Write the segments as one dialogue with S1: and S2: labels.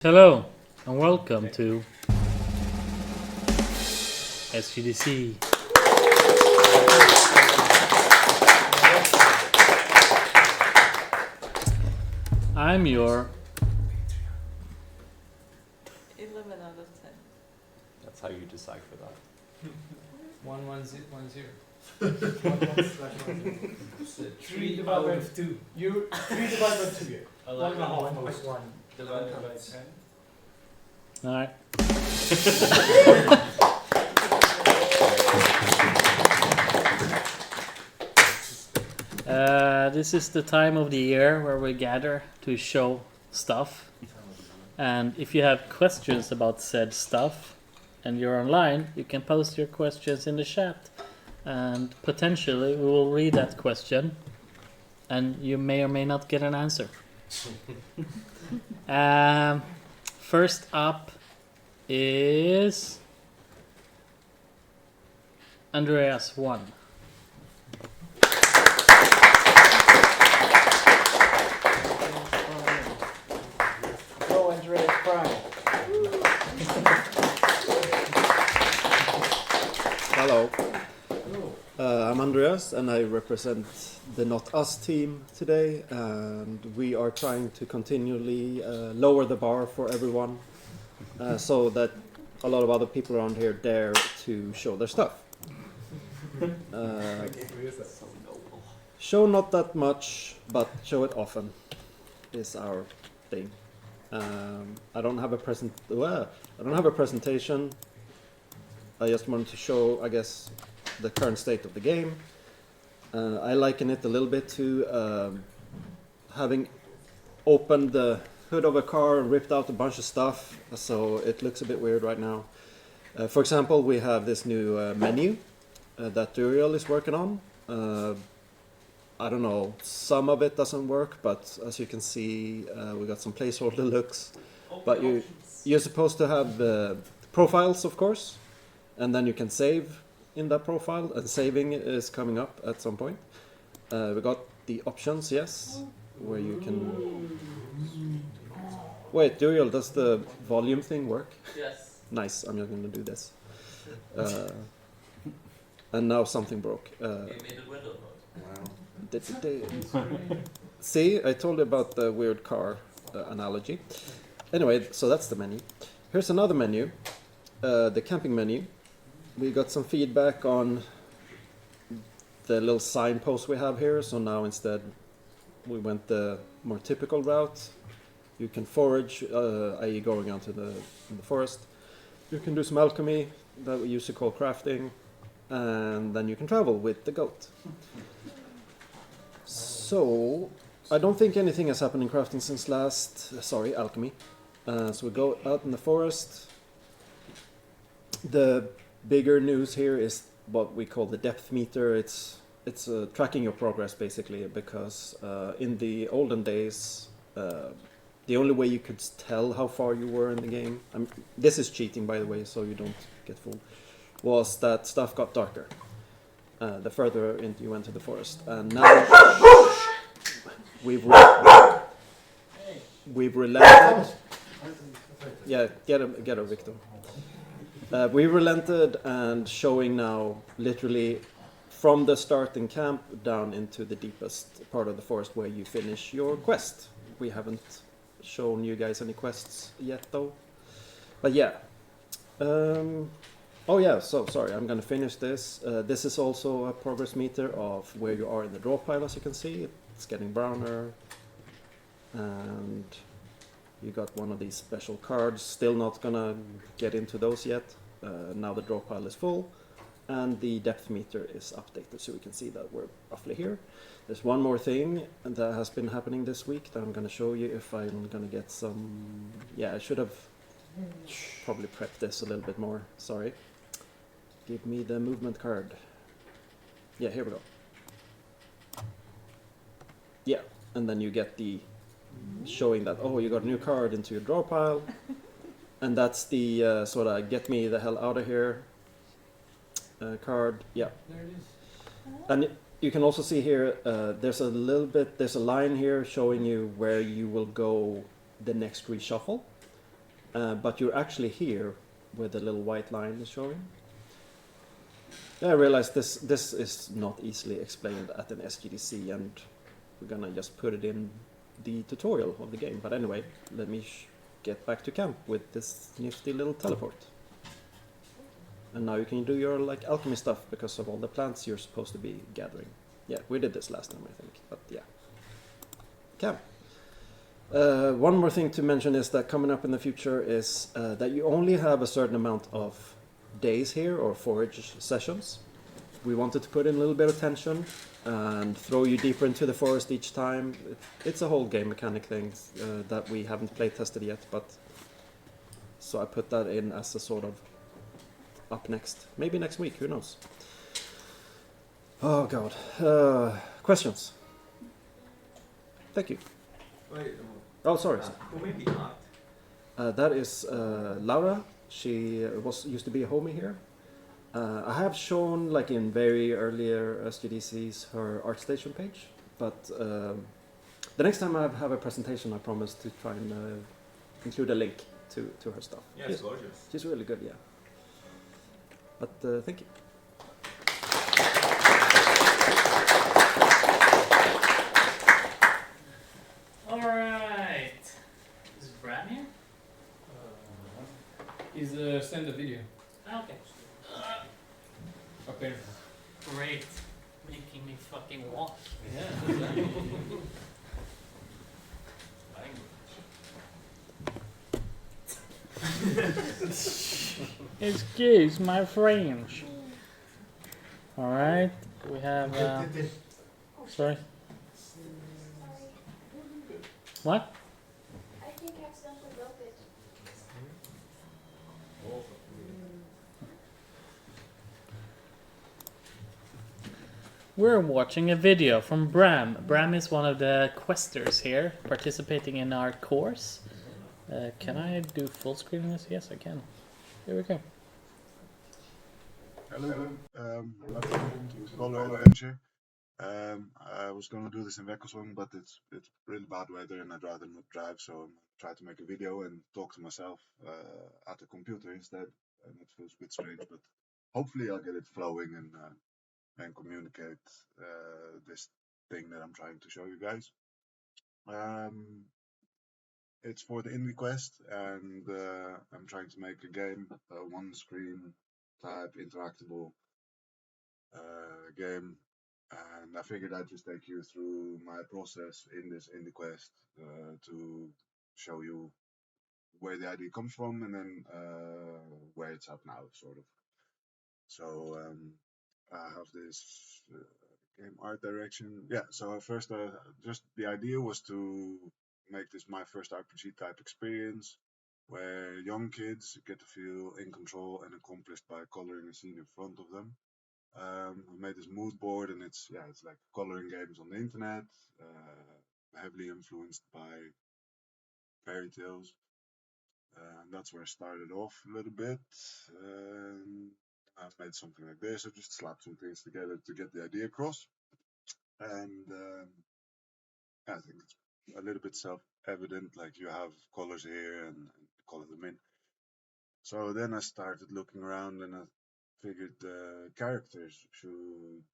S1: Hello and welcome to SGDC. I'm your
S2: 11 out of 10.
S3: That's how you decipher that.
S4: 1110.
S5: 3 divided by 2. You 3 divided by 2. 1.1
S4: divided by 10.
S1: Alright. This is the time of the year where we gather to show stuff. And if you have questions about said stuff and you're online, you can post your questions in the chat. And potentially we will read that question and you may or may not get an answer. First up is Andreas 1.
S5: Go Andreas Bram.
S6: Hello. I'm Andreas and I represent the Not Us team today, and we are trying to continually lower the bar for everyone so that a lot of other people around here dare to show their stuff. Show not that much, but show it often is our thing. I don't have a presentation. I just wanted to show, I guess, the current state of the game. I liken it a little bit to having opened the hood of a car and ripped out a bunch of stuff, so it looks a bit weird right now. For example, we have this new menu that Duriel is working on. I don't know, some of it doesn't work, but as you can see, we got some placeholder looks. But you're supposed to have profiles, of course, and then you can save in that profile, and saving is coming up at some point. We got the options, yes, where you can... Wait, Duriel, does the volume thing work?
S2: Yes.
S6: Nice, I'm just going to do this. And now something broke.
S2: You made it window mode.
S6: See, I told you about the weird car analogy. Anyway, so that's the menu. Here's another menu, the camping menu. We got some feedback on the little signpost we have here, so now instead we went the more typical route. You can forage, i.e. going out to the forest. You can do some alchemy that we used to call crafting, and then you can travel with the goat. So, I don't think anything has happened in crafting since alchemy. So we go out in the forest. The bigger news here is what we call the depth meter. It's tracking your progress basically, because in the olden days, the only way you could tell how far you were in the game, this is cheating by the way, so you don't get fooled, was that stuff got darker the further into you went to the forest. And now we've relented. Yeah, get her, Victor. We relented and showing now literally from the starting camp down into the deepest part of the forest where you finish your quest. We haven't shown you guys any quests yet though. But yeah. Oh yeah, so sorry, I'm gonna finish this. This is also a progress meter of where you are in the draw pile, as you can see. It's getting browner. And you got one of these special cards. Still not gonna get into those yet. Now the draw pile is full and the depth meter is updated, so we can see that we're roughly here. There's one more thing that has been happening this week that I'm gonna show you if I'm gonna get some... Yeah, I should have probably prepped this a little bit more, sorry. Give me the movement card. Yeah, here we go. Yeah, and then you get the showing that, oh, you got a new card into your draw pile. And that's the sort of get me the hell out of here card. Yeah.
S4: There it is.
S6: And you can also see here, there's a line here showing you where you will go the next reshuffle. but you're actually here where the little white line is showing. I realized this is not easily explained at an SGDC, and we're gonna just put it in the tutorial of the game. But anyway, let me get back to camp with this nifty little teleport. And now you can do your like alchemy stuff because of all the plants you're supposed to be gathering. Yeah, we did this last time, I think, but yeah. Camp. One more thing to mention is that coming up in the future is that you only have a certain amount of days here, or forage sessions. We wanted to put in a little bit of tension and throw you deeper into the forest each time. It's a whole game mechanic thing that we haven't play tested yet, but so I put that in as a sort of up next. Maybe next week, who knows? Oh god. Questions? Thank you.
S3: Wait,
S6: Oh, sorry.
S3: who made the art?
S6: That is Laura. She used to be a homie here. I have shown, like in very earlier SGDCs, her ArtStation page. But the next time I have a presentation, I promise to try and include a link to her stuff.
S3: Yeah, it's gorgeous.
S6: She's really good, yeah. But thank you.
S1: Alright. Is Bram here?
S5: He's send a video.
S1: Okay.
S5: Okay.
S1: Great. Making me fucking walk.
S5: Yeah.
S1: Excuse my French. Alright. We have sorry. What?
S7: I think I accidentally broke it.
S1: We're watching a video from Bram. Bram is one of the questers here, participating in our course. Can I do full screen this? Yes, I can. Here we go.
S8: Hello, welcome to Color Adventure. I was going to do this in Wekkerswang, but it's really bad weather and I'd rather not drive, so I'm trying to make a video and talk to myself at the computer instead, and it feels a bit strange, but hopefully I'll get it flowing and communicate this thing that I'm trying to show you guys. It's for the Indie Quest, and I'm trying to make a game, a one-screen type interactable game, and I figured I'd just take you through my process in this Indie Quest to show you where the idea comes from and then where it's at now, sort of. So I have this game art direction. Yeah, so first just the idea was to make this my first RPG type experience where young kids get to feel in control and accomplished by coloring a scene in front of them. I made this mood board, and it's like coloring games on the internet, heavily influenced by fairy tales, and that's where I started off a little bit. I made something like this. I just slapped some things together to get the idea across, and I think it's a little bit self-evident. Like you have colors here and color them in. So then I started looking around, and I figured the characters should,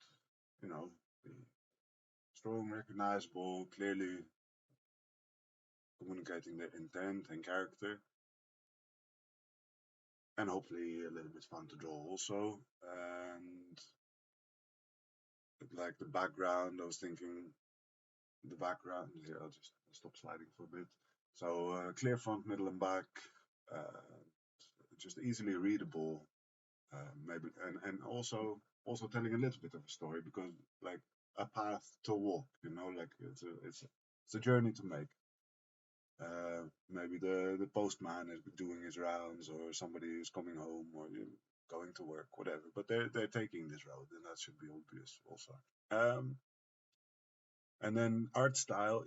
S8: be strong, recognizable, clearly communicating their intent and character, and hopefully a little bit fun to draw also. And like the background, I was thinking the background here. I'll just stop sliding for a bit. So clear front, middle, and back, just easily readable. Maybe and also telling a little bit of a story, because like a path to walk, like it's a journey to make. Maybe the postman is doing his rounds, or somebody is coming home, or going to work, whatever. But they're taking this road, and that should be obvious also. And then art style,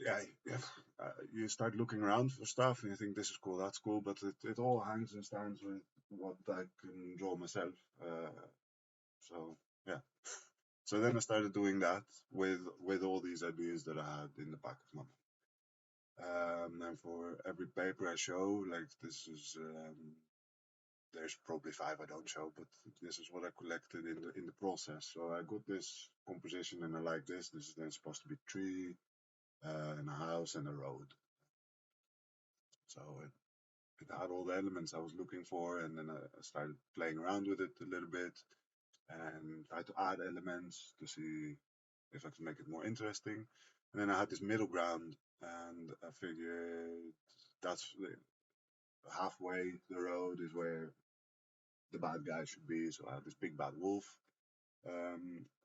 S8: you start looking around for stuff, and you think this is cool, that's cool, but it all hangs and stands with what I can draw myself. So yeah. So then I started doing that with all these ideas that I had in the back of my And for every paper I show, like this is, there's probably 5 I don't show, but this is what I collected in the process. So I got this composition and I like this. This is then supposed to be a tree, and a house and a road. So it had all the elements I was looking for, and then I started playing around with it a little bit and tried to add elements to see if I could make it more interesting. And then I had this middle ground, and I figured that's halfway the road is where the bad guy should be. So I had this big bad wolf,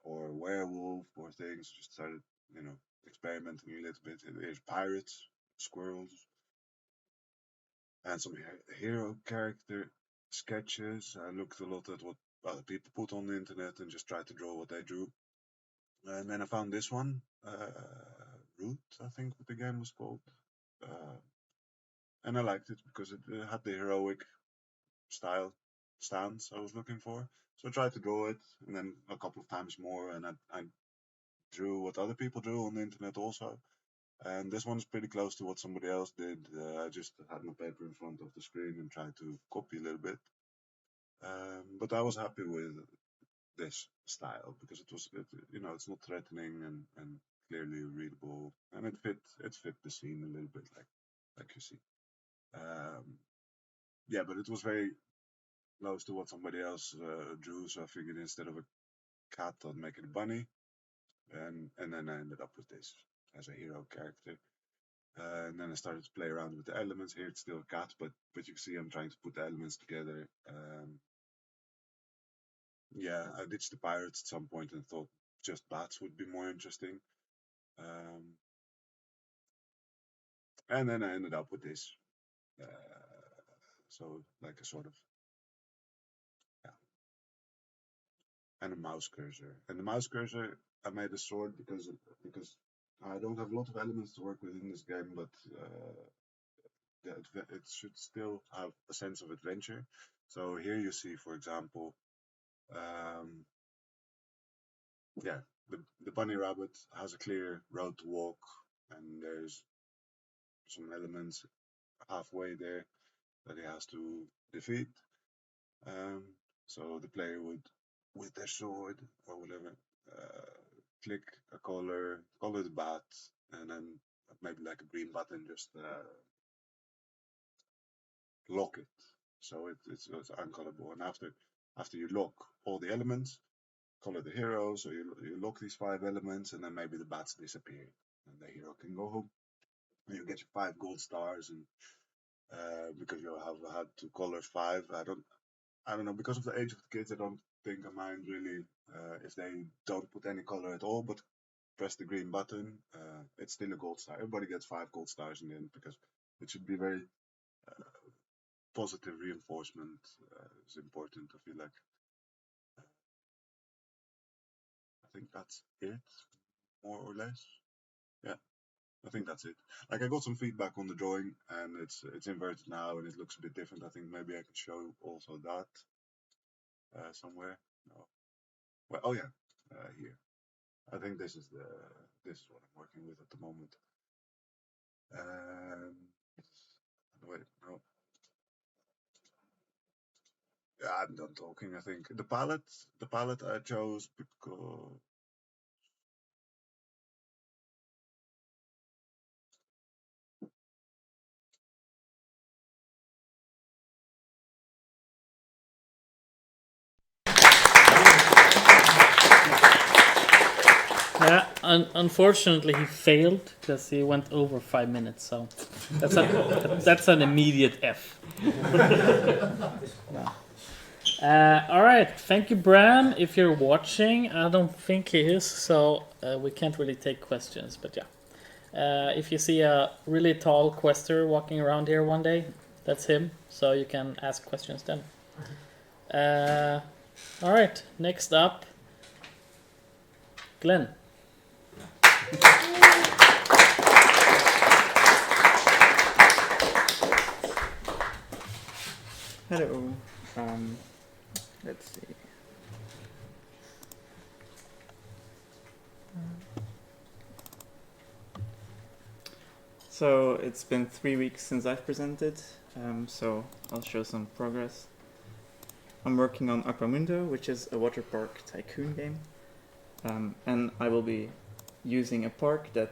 S8: or werewolf or things. Just started, experimenting a little bit. There's pirates, squirrels, and some hero character sketches. I looked a lot at what other people put on the internet and just tried to draw what they drew. And then I found this one, Root, I think what the game was called. And I liked it because it had the heroic style stance I was looking for. So I tried to draw it, and then a couple of times more, and I drew what other people drew on the internet also. And this one's pretty close to what somebody else did. I just had my paper in front of the screen and tried to copy a little bit. But I was happy with this style because it's not threatening and clearly readable, and it fit the scene a little bit, like you see. But it was very close to what somebody else drew, so I figured instead of a cat, I'd make it a bunny, and then I ended up with this as a hero character. And then I started to play around with the elements. Here it's still a cat, but you can see I'm trying to put the elements together. I ditched the pirates at some point and thought just bats would be more interesting. And then I ended up with this. So like a sort of, and a mouse cursor. And the mouse cursor, I made a sword because I don't have a lot of elements to work with in this game, but it should still have a sense of adventure. So here you see, for example, the bunny rabbit has a clear road to walk, and there's some elements halfway there that he has to defeat. So the player would, with their sword or whatever, click a color the bat, and then maybe like a green button, just lock it. So it's uncolorable. And after you lock all the elements, color the hero. So you lock these 5 elements, and then maybe the bats disappear, and the hero can go home. And you get your 5 gold stars, and because you have had to color 5, I don't know, because of the age of the kids, I don't think I mind really if they don't put any color at all, but press the green button, it's still a gold star. Everybody gets 5 gold stars in the end, because it should be very positive reinforcement is important, I feel like. I think that's it, more or less. Yeah, I think that's it. Like, I got some feedback on the drawing, and it's inverted now, and it looks a bit different. I think maybe I can show also that somewhere. No. Well, oh yeah, here. I think this is what I'm working with at the moment. Wait, no. Yeah, I'm done talking. I think the palette I chose because
S1: Yeah, unfortunately he failed because he went over 5 minutes. So that's an immediate F. All right, thank you, Bram. If you're watching, I don't think he is, so we can't really take questions. But yeah, if you see a really tall quester walking around here one day, that's him. So you can ask questions then. All right, next up, Glen.
S9: Hello. Let's see. So it's been 3 weeks since I've presented, so I'll show some progress. I'm working on Aquamundo, which is a water park tycoon game, and I will be using a park that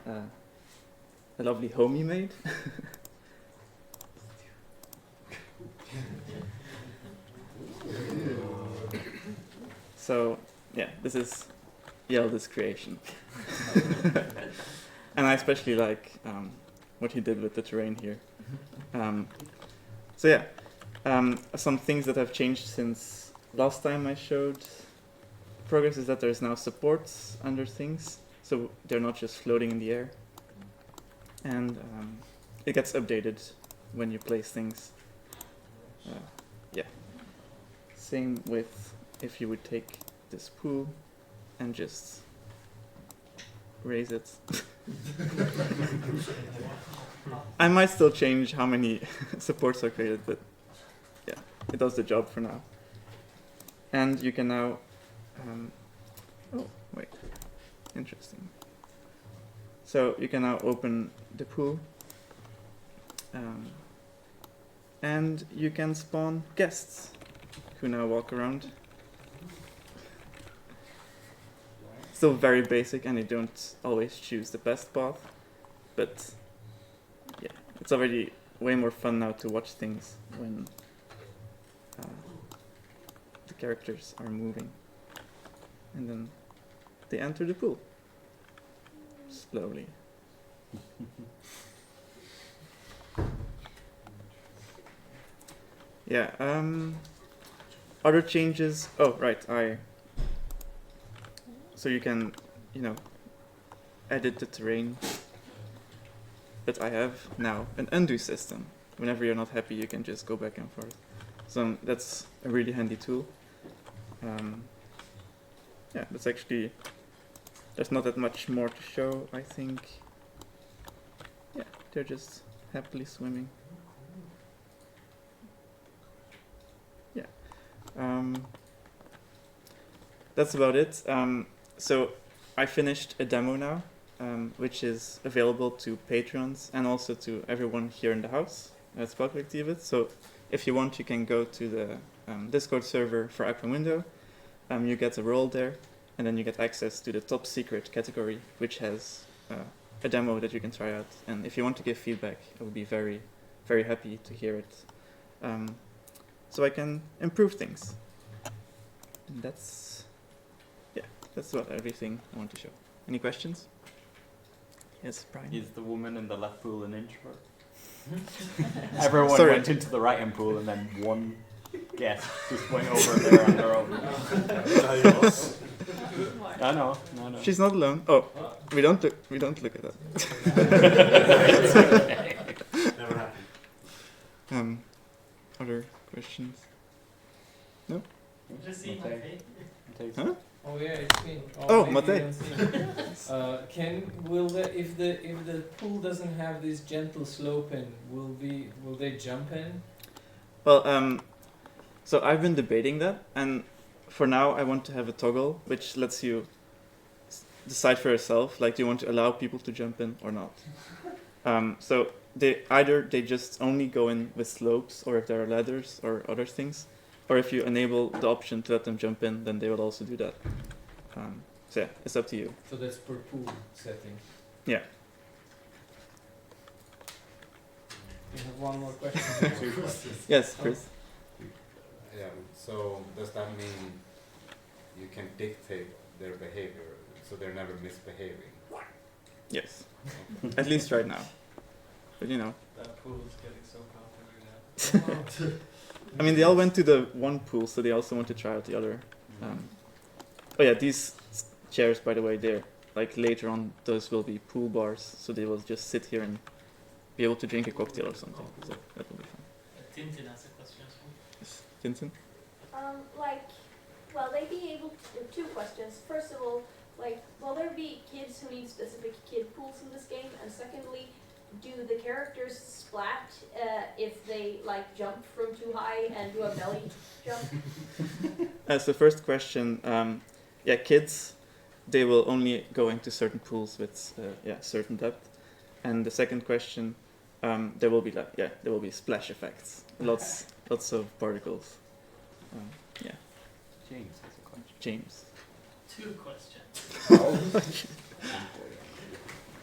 S9: a lovely homie made. So yeah, this is Hjalte's creation. And I especially like what he did with the terrain here. So yeah, some things that have changed since last time I showed progress is that there's now supports under things, so they're not just floating in the air. And it gets updated when you place things. Yeah. Same with if you would take this pool and just raise it. I might still change how many supports are created, but yeah, it does the job for now. And you can now oh wait, interesting. So you can now open the pool and you can spawn guests who now walk around. Still very basic, and you don't always choose the best path, but yeah, it's already way more fun now to watch things when the characters are moving. And then they enter the pool slowly. Yeah, other changes. Oh, right, so you can, edit the terrain. But I have now an undo system. Whenever you're not happy, you can just go back and forth. So that's a really handy tool. Yeah, that's actually, there's not that much more to show, I think. Yeah, they're just happily swimming. Yeah. That's about it. So I finished a demo now, which is available to patrons and also to everyone here in the house at Spelkollektivet. So if you want, you can go to the Discord server for Aquamundo. You get a role there, and then you get access to the top secret category, which has a demo that you can try out. And if you want to give feedback, I would be very, very happy to hear it, so I can improve things. And that's about everything I want to show. Any questions? Yes, Brian.
S10: Is the woman in the left pool an introvert? Everyone went into the right hand pool, and then one guest just went over there on their own. I know.
S9: She's not alone. Oh, we don't look at that.
S3: Never happened.
S9: Other questions? No?
S4: Just see my face.
S9: Huh?
S5: Oh yeah, it's been.
S9: Oh,
S5: maybe
S9: Mate.
S5: If the pool doesn't have this gentle slope in, will they jump in?
S9: Well, so I've been debating that, and for now I want to have a toggle which lets you decide for yourself, like, do you want to allow people to jump in or not? So they just only go in with slopes, or if there are ladders or other things, or if you enable the option to let them jump in, then they will also do that. So yeah, it's up to you.
S5: So that's per pool setting.
S9: Yeah.
S5: You have one more question.
S9: Yes, Chris.
S11: Yeah, so does that mean you can dictate their behavior, so they're never misbehaving?
S9: Yes. At least right now. But
S4: That pool is getting so complicated.
S9: I mean, they all went to the one pool, so they also want to try out the other. Oh yeah, these chairs, by the way, they're like later on, those will be pool bars, so they will just sit here and be able to drink a cocktail or something. So that will be fun.
S1: Tintin has a question as well.
S9: Yes. Tintin?
S7: Will they be able to, two questions. First of all, will there be kids who need specific kid pools in this game? And secondly, do the characters splat if they jump from too high and do a belly jump?
S9: So first question, kids, they will only go into certain pools with certain depth, And the second question, there will be splash effects, lots of particles. Yeah.
S10: James has a question.
S9: James.
S1: 2 questions.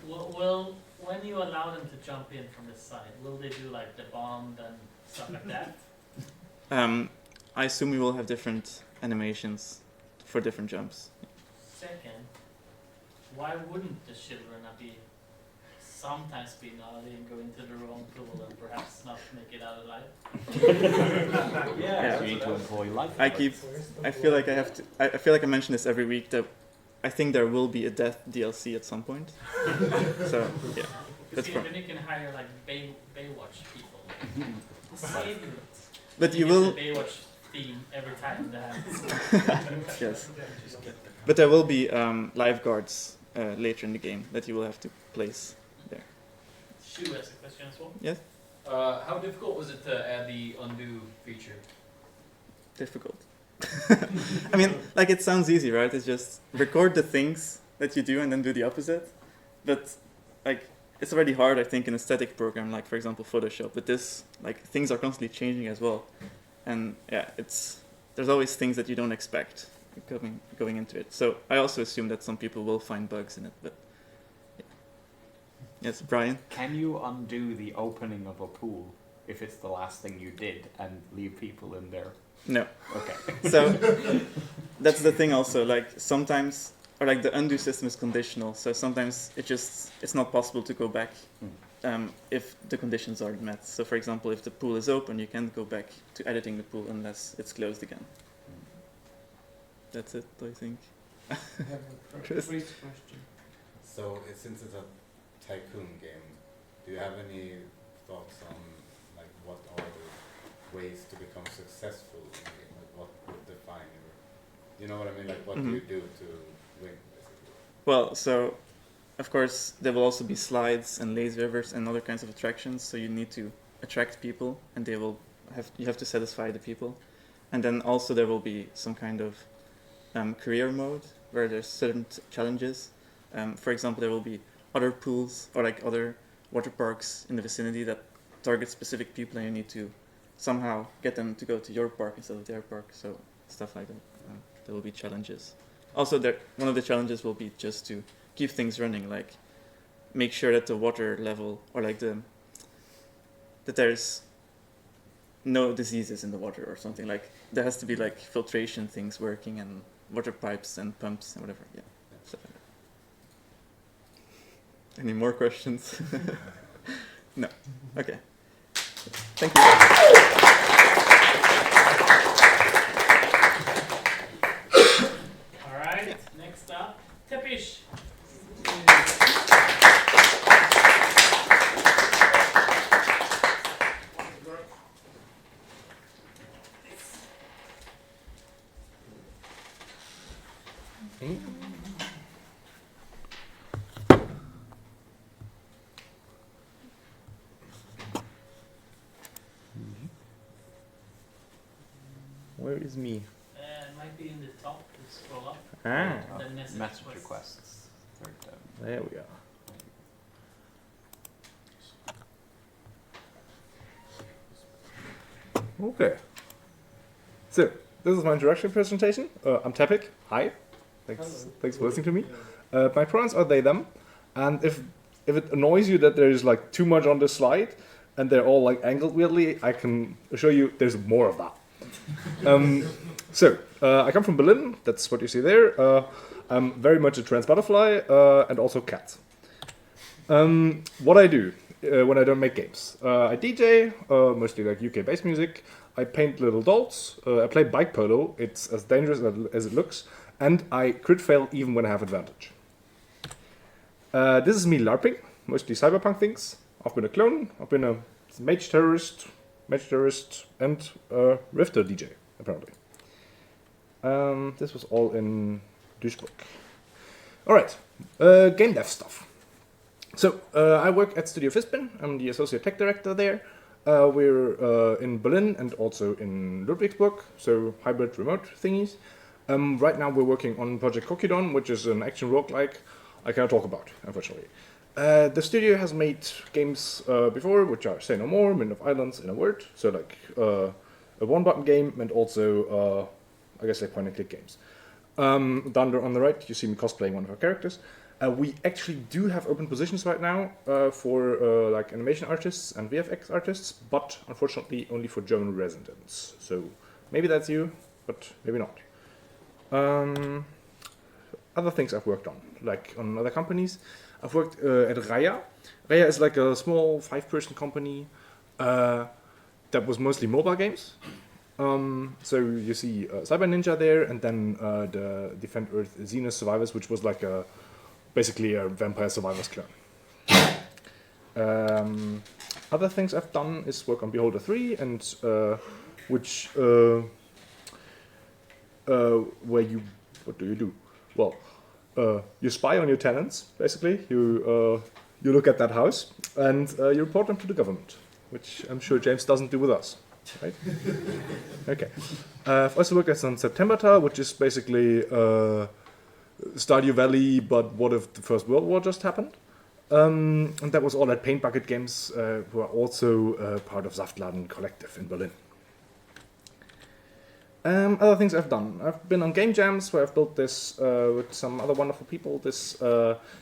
S1: Will when you allow them to jump in from the side, will they do like the bomb and stuff like that?
S9: I assume we will have different animations for different jumps.
S1: Second, why wouldn't the children be sometimes be naughty and go into the wrong pool and perhaps not make it out alive?
S10: Yeah, so you need to employ life.
S9: I feel like I have to. I feel like I mention this every week that I think there will be a death DLC at some point. So yeah, that's fine.
S1: Then you can hire like Baywatch people. Save you.
S9: But you
S1: get
S9: will.
S1: The Baywatch theme every time that.
S9: Yes. But there will be lifeguards later in the game that you will have to place there.
S1: Shu has a question as well.
S9: Yes.
S4: How difficult was it to add the undo feature?
S9: Difficult. I mean, like it sounds easy, right? It's just record the things that you do and then do the opposite. But like it's already hard, I think, in a static program like, for example, Photoshop. But this, like, things are constantly changing as well, and yeah, there's always things that you don't expect going into it. So I also assume that some people will find bugs in it. But yeah. Yes, Brian.
S10: Can you undo the opening of a pool if it's the last thing you did and leave people in there?
S9: No.
S10: Okay.
S9: So that's the thing also, like sometimes, or like the undo system is conditional, so sometimes it's not possible to go back if the conditions aren't met. So for example, if the pool is open, you can't go back to editing the pool unless it's closed again. That's it, I think.
S5: I have a brief question.
S11: So since it's a tycoon game, do you have any thoughts on like what are the ways to become successful in the game? Like what would define your, you know what I mean? Like what do you do to win, basically?
S9: Well, so of course there will also be slides and lazy rivers and other kinds of attractions. So you need to attract people, and you have to satisfy the people, and then also there will be some kind of career mode where there's certain challenges. For example, there will be other pools or like other water parks in the vicinity that target specific people, and you need to somehow get them to go to your park instead of their park. So stuff like that. There will be challenges. Also, one of the challenges will be just to keep things running, like make sure that the water level or like that there's no diseases in the water or something. Like there has to be like filtration things working and water pipes and pumps and whatever. Yeah. Stuff like that. Any more questions? No. Okay. Thank you.
S1: All right. Next up, Teppich.
S12: Where is me?
S1: It might be in the top. Scroll up.
S12: Ah.
S1: The
S10: Message requests. Third down.
S12: There we are. Okay. So, this is my introduction presentation. I'm Teppich. Hi. Thanks for listening to me. My pronouns are they, them. And if it annoys you that there's like too much on this slide and they're all like angled weirdly, I can assure you there's more of that. I come from Berlin. That's what you see there. I'm very much a trans butterfly and also cat. What I do when I don't make games. I DJ, mostly like UK-based music. I paint little dolls. I play bike polo. It's as dangerous as it looks. And I crit fail even when I have advantage. This is me LARPing, mostly cyberpunk things. I've been a clone. I've been a mage terrorist, and Rifter DJ, apparently. This was all in Duisburg. Alright, game dev stuff. So, I work at Studio Fispin. I'm the associate tech director there. We're in Berlin and also in Ludwigsburg, so hybrid remote thingies. Right now we're working on Project Kokidon, which is an action roguelike I cannot talk about, unfortunately. The studio has made games before, which are Say No More, Mint of Islands, In a Word. So like a one-button game, and also I guess like point-and-click games. Down there on the right, you see me cosplaying one of our characters. We actually do have open positions right now for like animation artists and VFX artists, but unfortunately only for German residents. So maybe that's you, but maybe not. Other things I've worked on, like on other companies. I've worked at Raya. Raya is like a small 5-person company that was mostly mobile games. So you see Cyber Ninja there, and then the Defend Earth Xenos Survivors, which was like basically a Vampire Survivors clone. Other things I've done is work on Beholder 3, and which where you, what do? Well, you spy on your tenants, basically. You look at that house, and you report them to the government, which I'm sure James doesn't do with us. Right? Okay. I've also worked on September Tile, which is basically Stardew Valley, but what if the First World War just happened? And that was all at Paint Bucket Games, who are also part of Saftladen Collective in Berlin. Other things I've done. I've been on game jams where I've built this with some other wonderful people, this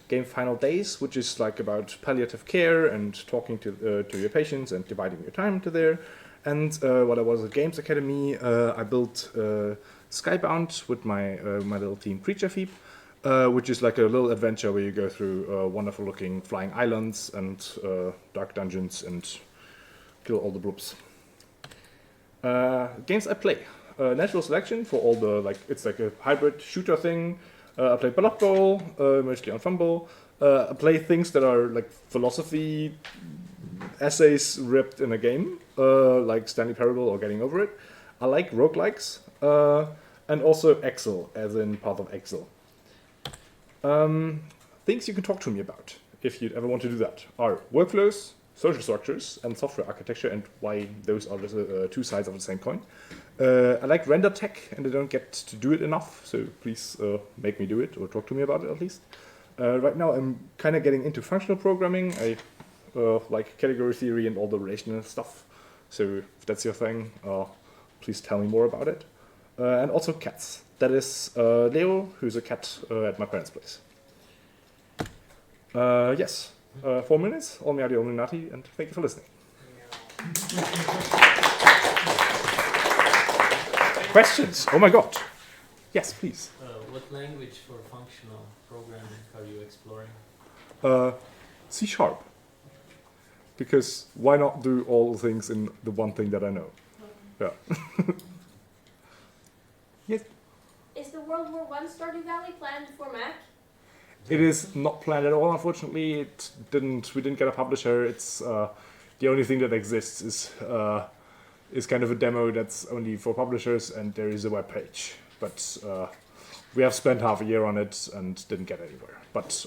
S12: game Final Days, which is like about palliative care and talking to your patients and dividing your time to there. And while I was at Games Academy, I built Skybound with my little team Creature Feep, which is like a little adventure where you go through wonderful looking flying islands and dark dungeons and kill all the blobs. Games I play. Natural Selection for all the, like, it's like a hybrid shooter thing. I play Blood Bowl, mostly on Fumble. I play things that are like philosophy essays ripped in a game, like Stanley Parable or Getting Over It. I like roguelikes, and also Excel, as in Path of Excel. Things you can talk to me about, if you'd ever want to do that, are workflows, social structures, and software architecture, and why those are the two sides of the same coin. I like render tech, and I don't get to do it enough, so please make me do it, or talk to me about it at least. Right now I'm kind of getting into functional programming. I like category theory and all the relational stuff, so if that's your thing, please tell me more about it. And also cats. That is Leo, who's a cat at my parents' place. Yes, 4 minutes, all Miadi Illuminati, and thank you for listening. Questions? Oh my god. Yes, please.
S4: What language for functional programming are you exploring?
S12: C#. Because why not do all the things in the one thing that I know? Yeah. Yes.
S7: Is the World War I Stardew Valley planned for Mac?
S12: It is not planned at all, unfortunately. We didn't get a publisher. It's the only thing that exists is kind of a demo that's only for publishers, and there is a web page. But we have spent half a year on it and didn't get anywhere. But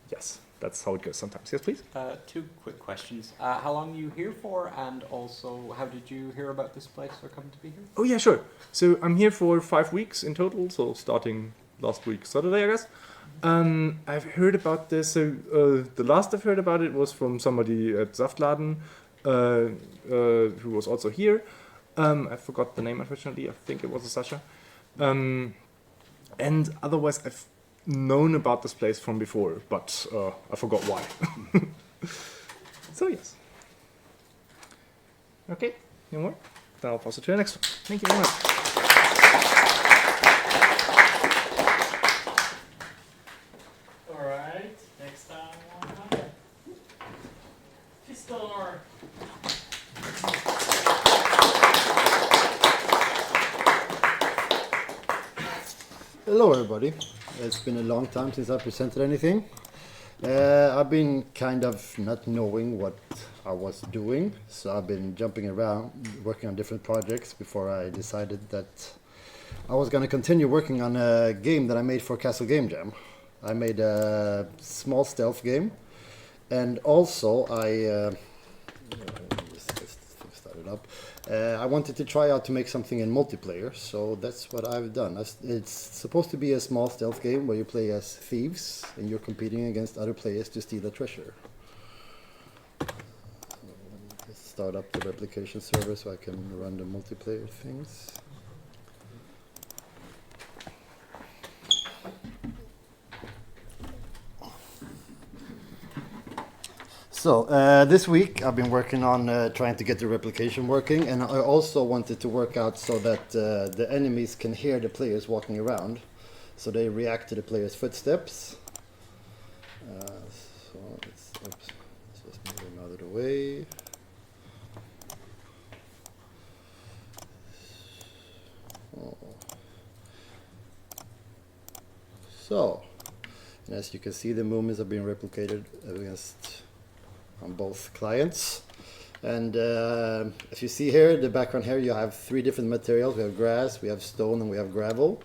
S12: yes, that's how it goes sometimes. Yes, please?
S10: 2 quick questions. How long are you here for, and also how did you hear about this place or come to be here?
S12: Oh yeah, sure. So I'm here for 5 weeks in total, so starting last week Saturday, I guess. I've heard about this, so the last I've heard about it was from somebody at Saftladen, who was also here. I forgot the name, unfortunately. I think it was a Sasha. And otherwise, I've known about this place from before, but I forgot why. So yes. Okay, no more? Then I'll pass it to the next one. Thank you very much.
S1: Alright, next time. Fistor.
S13: Hello everybody. It's been a long time since I presented anything. I've been kind of not knowing what I was doing, so I've been jumping around, working on different projects before I decided that I was going to continue working on a game that I made for Castle Game Jam. I made a small stealth game, and also I just start it up. I wanted to try out to make something in multiplayer, so that's what I've done. It's supposed to be a small stealth game where you play as thieves and you're competing against other players to steal a treasure. Let's start up the replication server so I can run the multiplayer things. So this week I've been working on trying to get the replication working, and I also wanted to work out so that the enemies can hear the players walking around, so they react to the players' footsteps. So let's just move them out of the way. So, and as you can see, the movements are being replicated against on both clients. And as you see here, the background here, you have 3 different materials. We have grass, we have stone, and we have gravel.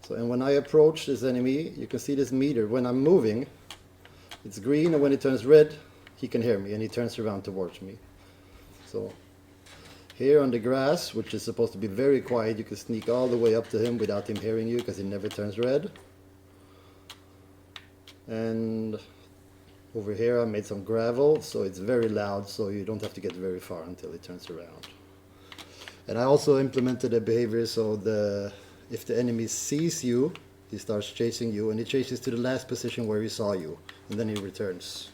S13: So, and when I approach this enemy, you can see this meter. When I'm moving, it's green, and when it turns red, he can hear me, and he turns around towards me. So here on the grass, which is supposed to be very quiet, you can sneak all the way up to him without him hearing you, because he never turns red. And over here I made some gravel, so it's very loud, so you don't have to get very far until it turns around. And I also implemented a behavior so if the enemy sees you, he starts chasing you, and he chases to the last position where he saw you, and then he returns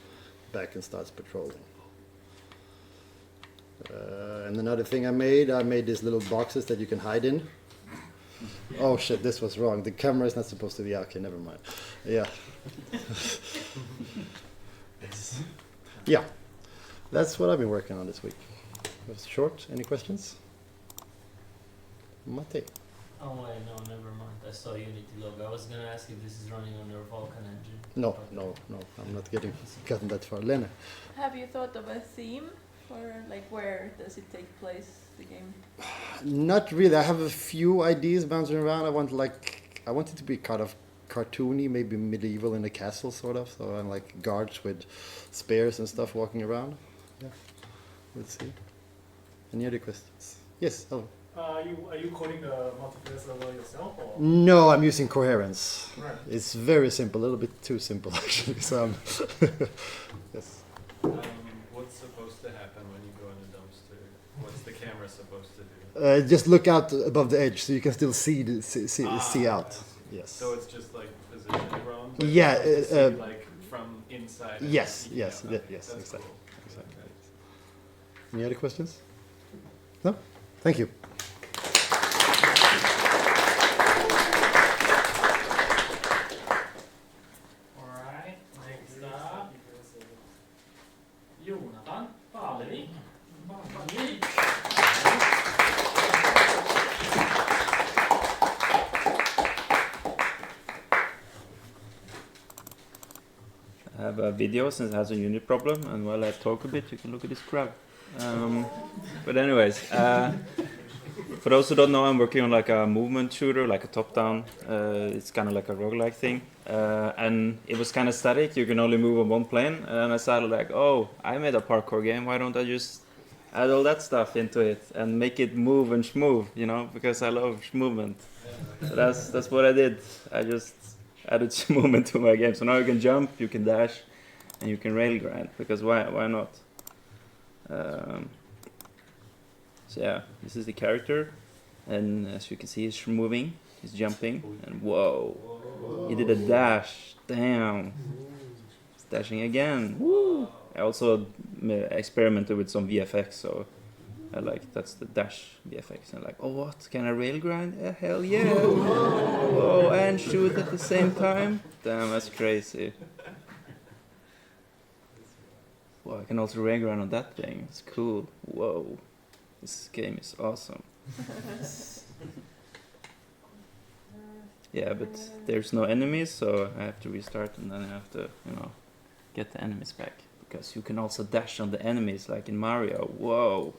S13: back and starts patrolling. And another thing I made these little boxes that you can hide in. Oh shit, this was wrong. The camera is not supposed to be okay, never mind. Yeah. Yeah, that's what I've been working on this week. It was short. Any questions? Mate.
S14: Oh wait, no, never mind. I saw Unity logo. I was gonna ask if this is running on your Vulkan engine.
S13: No, I'm not gotten that far. Lena.
S2: Have you thought of a theme for like where does it take place, the game?
S13: Not really. I have a few ideas bouncing around. I want it to be kind of cartoony, maybe medieval in a castle sort of. So I'm like guards with spears and stuff walking around. Yeah. Let's see. Any other questions? Yes, hello.
S5: Are you coding the multiplayer server yourself? Or?
S13: No, I'm using Coherence.
S5: Right.
S13: It's very simple, a little bit too simple actually. So yes.
S4: What's supposed to happen when you go in a dumpster? What's the camera supposed to do?
S13: Just look out above the edge so you can still see out. Yes.
S4: So it's just like position wrong?
S13: Yeah.
S4: Like from inside?
S13: Yes, yes,
S4: okay.
S13: yes,
S4: That's
S13: exactly.
S4: cool.
S13: Exactly. Any other questions? No? Thank you.
S14: Alright, next up. Jonatan Balevik.
S15: I have a video since it has a unit problem, and while I talk a bit, you can look at this crap. But anyways, for those who don't know, I'm working on like a movement shooter, like a top-down. It's kind of like a roguelike thing, and it was kind of static. You can only move on one plane, and I started like, oh, I made a parkour game. Why don't I just add all that stuff into it and make it move and schmove, you know? Because I love Schmovement. So that's what I did. I just added Schmovement to my game. So now you can jump, you can dash, and you can rail grind. Because why not? So yeah, this is the character, and as you can see, he's moving, he's jumping, and whoa, he did a dash. Damn, he's dashing again. Woo! I also experimented with some VFX, so I like that's the dash VFX. And like, oh what? Can I rail grind? Hell yeah! Whoa, and shoot at the same time. Damn, that's crazy. Wow, I can also rail grind on that thing. It's cool. Whoa, this game is awesome. Yeah, but there's no enemies, so I have to restart, and then I have to, get the enemies back. Because you can also dash on the enemies, like in Mario. Whoa.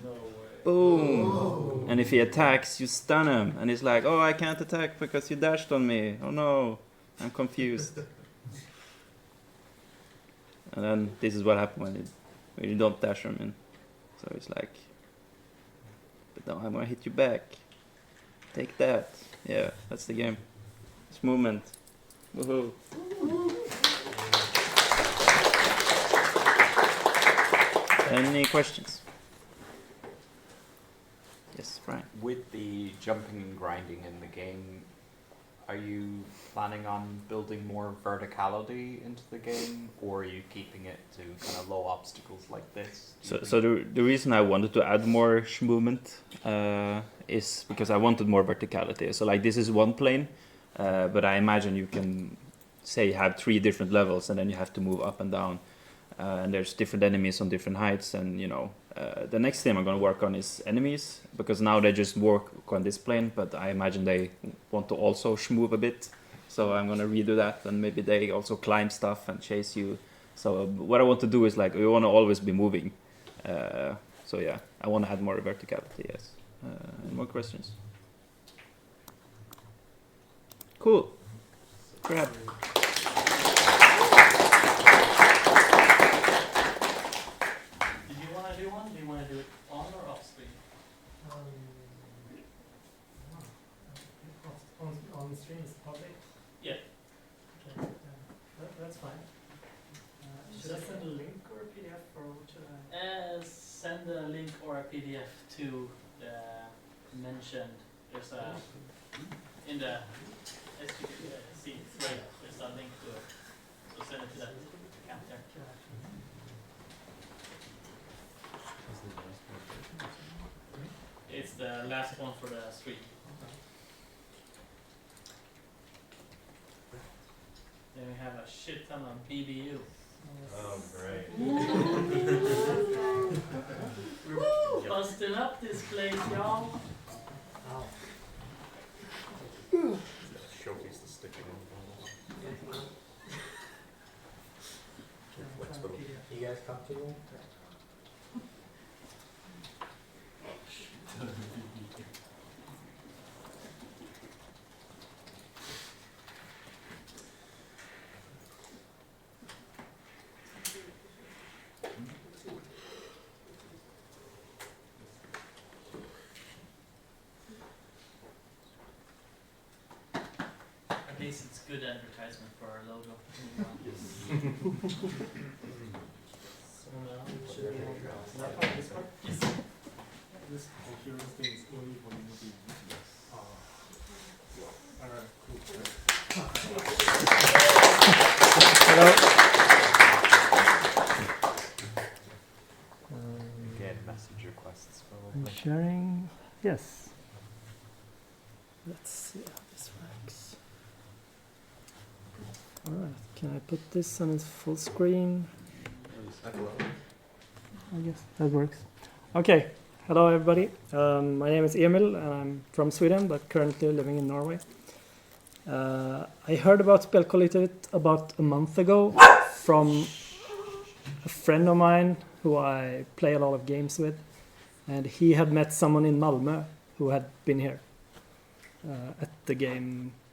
S4: No way.
S15: Boom. Whoa. And if he attacks, you stun him. And he's like, oh, I can't attack because you dashed on me. Oh no, I'm confused. And then this is what happens when you don't dash him in. So it's like, But now I'm gonna hit you back. Take that. Yeah, that's the game. Schmovement. Woohoo. Any questions? Yes, Brian.
S10: With the jumping and grinding in the game, are you planning on building more verticality into the game, or are you keeping it to kind of low obstacles like this?
S15: So the reason I wanted to add more movement is because I wanted more verticality. So like this is one plane, but I imagine you can say have 3 different levels and then you have to move up and down. And there's different enemies on different heights, and the next thing I'm going to work on is enemies, because now they just work on this plane, but I imagine they want to also schmove a bit, so I'm going to redo that, and maybe they also climb stuff and chase you. So what I want to do is like, we want to always be moving, so yeah, I want to add more verticality. Yes. Any more questions? Cool. Grab.
S5: On stream is public?
S1: Yeah.
S5: Okay. That's fine. Should I send a link or a PDF, or what should I?
S1: Send a link or a PDF to the mentioned. There's a in the SGDC thread. There's a link to it. So send it to that account there. It's the last one for the stream. Then we have a shit ton of BBU.
S4: Oh, great.
S1: We're busting up this place, y'all.
S10: Showcase the sticker.
S5: You guys comfortable?
S1: At least it's good advertisement for our logo.
S5: So now, should we have this part?
S1: Yes.
S5: This computer thing is only for the alright, cool.
S1: Hello.
S10: Get message requests
S5: I'm
S10: probably.
S5: sharing. Yes. Let's see how this works. Alright, can I put this on its full screen? I guess that works. Okay, hello everybody. My name is Emil and I'm from Sweden but currently living in Norway. I heard about Spelkollektivet about a month ago from a friend of mine who I play a lot of games with, and he had met someone in Malmö who had been here at the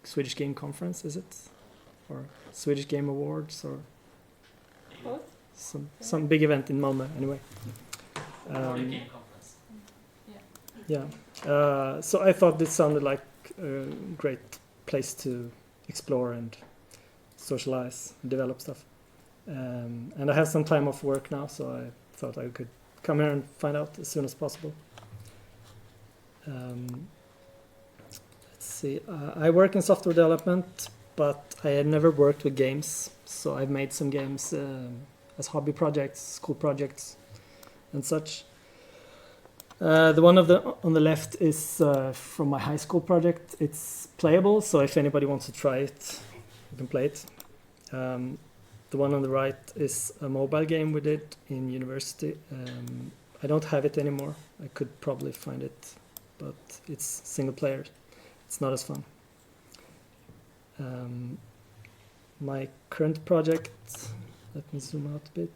S5: Swedish Game Conference, is it? Or Swedish Game Awards, or
S2: Both?
S5: some big event in Malmö anyway.
S1: Game conference.
S5: Yeah. So I thought this sounded like a great place to explore and socialize and develop stuff. And I have some time off work now, so I thought I could come here and find out as soon as possible. Let's see. I work in software development, but I had never worked with games, so I've made some games as hobby projects, school projects, and such. The one on the left is from my high school project. It's playable, so if anybody wants to try it, you can play it. The one on the right is a mobile game we did in university. I don't have it anymore. I could probably find it, but it's single player. It's not as fun. My current project, let me zoom out a bit.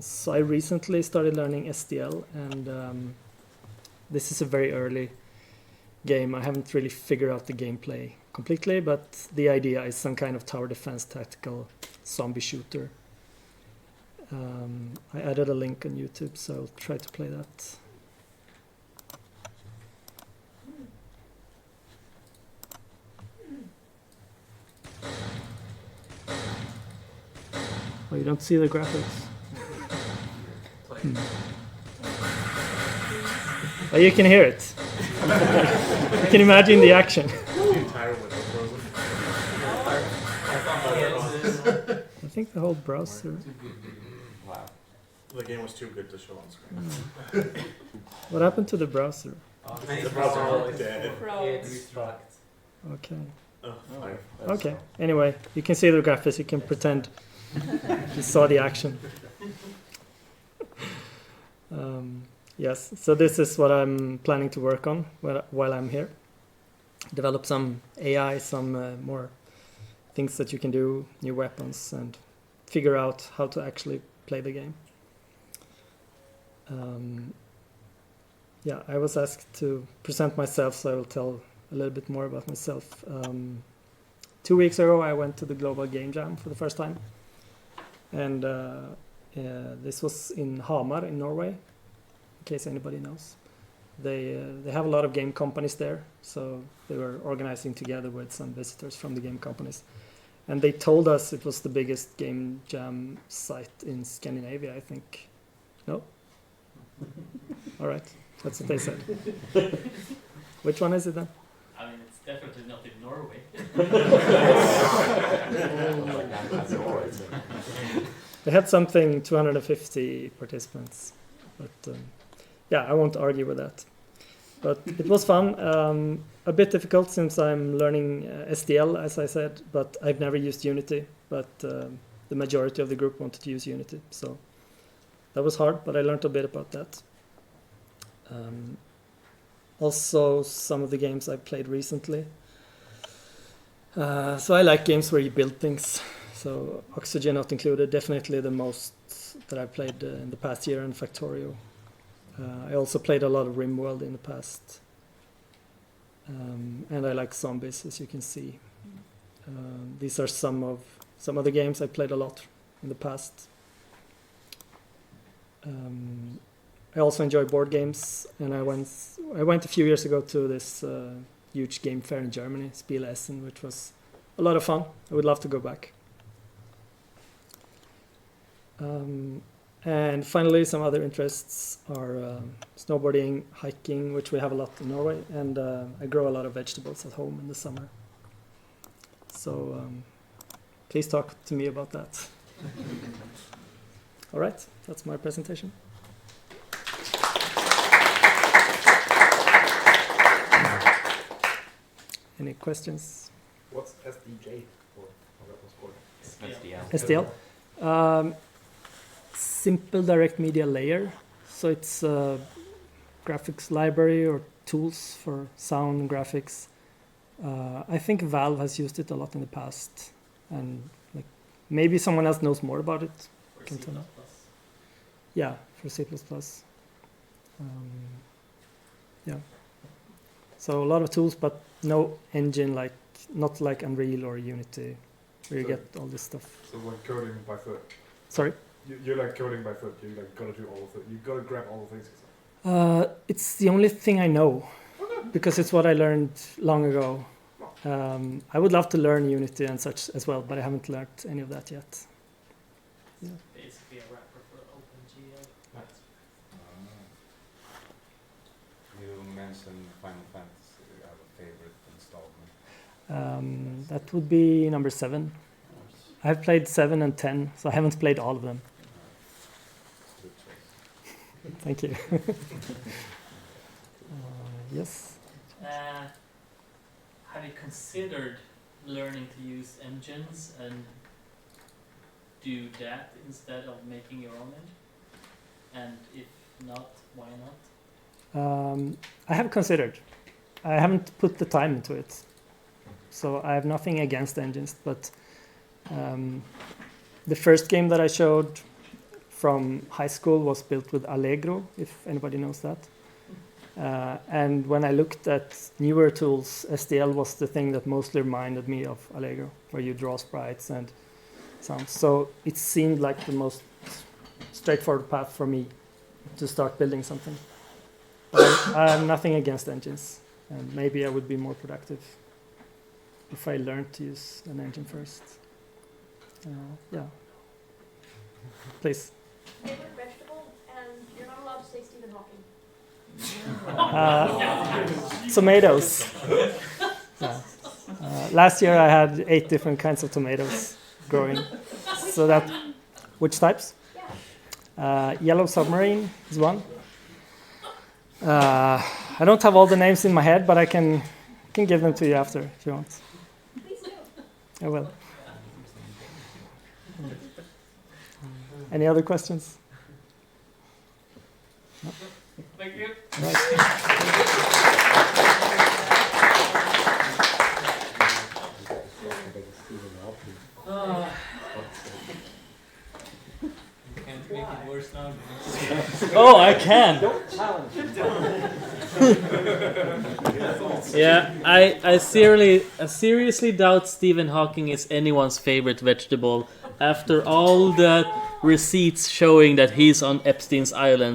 S5: So I recently started learning SDL, and this is a very early game. I haven't really figured out the gameplay completely, but the idea is some kind of tower defense tactical zombie shooter. I added a link on YouTube, so I'll try to play that. Oh, you don't see the graphics. But you can hear it. You can imagine the action. I think the whole browser.
S10: Wow.
S3: The game was too good to show on screen.
S5: What happened to the browser?
S3: The browser is dead.
S5: Okay.
S3: Oh,
S5: Okay. Anyway, you can see the graphics. You can pretend you saw the action. Yes. So this is what I'm planning to work on while I'm here. Develop some AI, some more things that you can do, new weapons, and figure out how to actually play the game. Yeah, I was asked to present myself, so I will tell a little bit more about myself. 2 weeks ago, I went to the Global Game Jam for the first time, and this was in Hamar in Norway, in case anybody knows. They have a lot of game companies there, so they were organizing together with some visitors from the game companies. And they told us it was the biggest game jam site in Scandinavia, I think. No? All right, that's what they said. Which one is it then?
S14: I mean, it's definitely not in Norway.
S5: They had something 250 participants, but yeah, I won't argue with that. But it was fun. A bit difficult since I'm learning SDL, as I said, but I've never used Unity. But the majority of the group wanted to use Unity, so that was hard. But I learned a bit about that. Also, some of the games I've played recently. So I like games where you build things. So Oxygen not included, definitely the most that I've played in the past year, and Factorio. I also played a lot of RimWorld in the past. And I like zombies, as you can see. These are some of the games I played a lot in the past. I also enjoy board games, and I went a few years ago to this huge game fair in Germany, Spiel Essen, which was a lot of fun. I would love to go back. And finally, some other interests are snowboarding, hiking, which we have a lot in Norway, and I grow a lot of vegetables at home in the summer. So please talk to me about that. All right, that's my presentation. Any questions?
S12: What's SDJ for? How that was called?
S5: SDL. Simple Direct Media Layer. So it's a graphics library or tools for sound and graphics. I think Valve has used it a lot in the past, and like maybe someone else knows more about it.
S14: For C++.
S5: Yeah, for C++. Yeah. So a lot of tools, but no engine, not like Unreal or Unity, where you get all this stuff.
S12: So like coding by foot.
S5: Sorry?
S12: You're like coding by foot. You like gotta do all of it. You gotta grab all the things.
S5: It's the only thing I know, because it's what I learned long ago. I would love to learn Unity and such as well, but I haven't learned any of that yet. Yeah.
S14: Basically a wrapper for OpenGL.
S11: You mentioned Final Fantasy, you have a favorite installment.
S5: That would be number 7. I've played 7 and 10, so I haven't played all of them. Thank you. Yes?
S14: Have you considered learning to use engines and do that instead of making your own engine? And if not, why not?
S5: I have considered. I haven't put the time into it. So I have nothing against engines, but the first game that I showed from high school was built with Allegro, if anybody knows that. And when I looked at newer tools, SDL was the thing that mostly reminded me of Allegro, where you draw sprites and sounds. So it seemed like the most straightforward path for me to start building something. But I have nothing against engines, and maybe I would be more productive if I learned to use an engine first. Yeah. Please.
S7: Favorite vegetable, and you're not allowed to say Stephen Hawking.
S5: Tomatoes. Yeah. Last year I had 8 different kinds of tomatoes growing. So that, which types? Yellow submarine is one. I don't have all the names in my head, but I can give them to you after if you want.
S7: Please do.
S5: I will. Any other questions? No?
S14: Thank you.
S5: Right.
S14: Can't make it worse now.
S1: Oh, I can.
S6: Don't challenge.
S1: Yeah, I seriously doubt Stephen Hawking is anyone's favorite vegetable after all the receipts showing that he's on Epstein's island.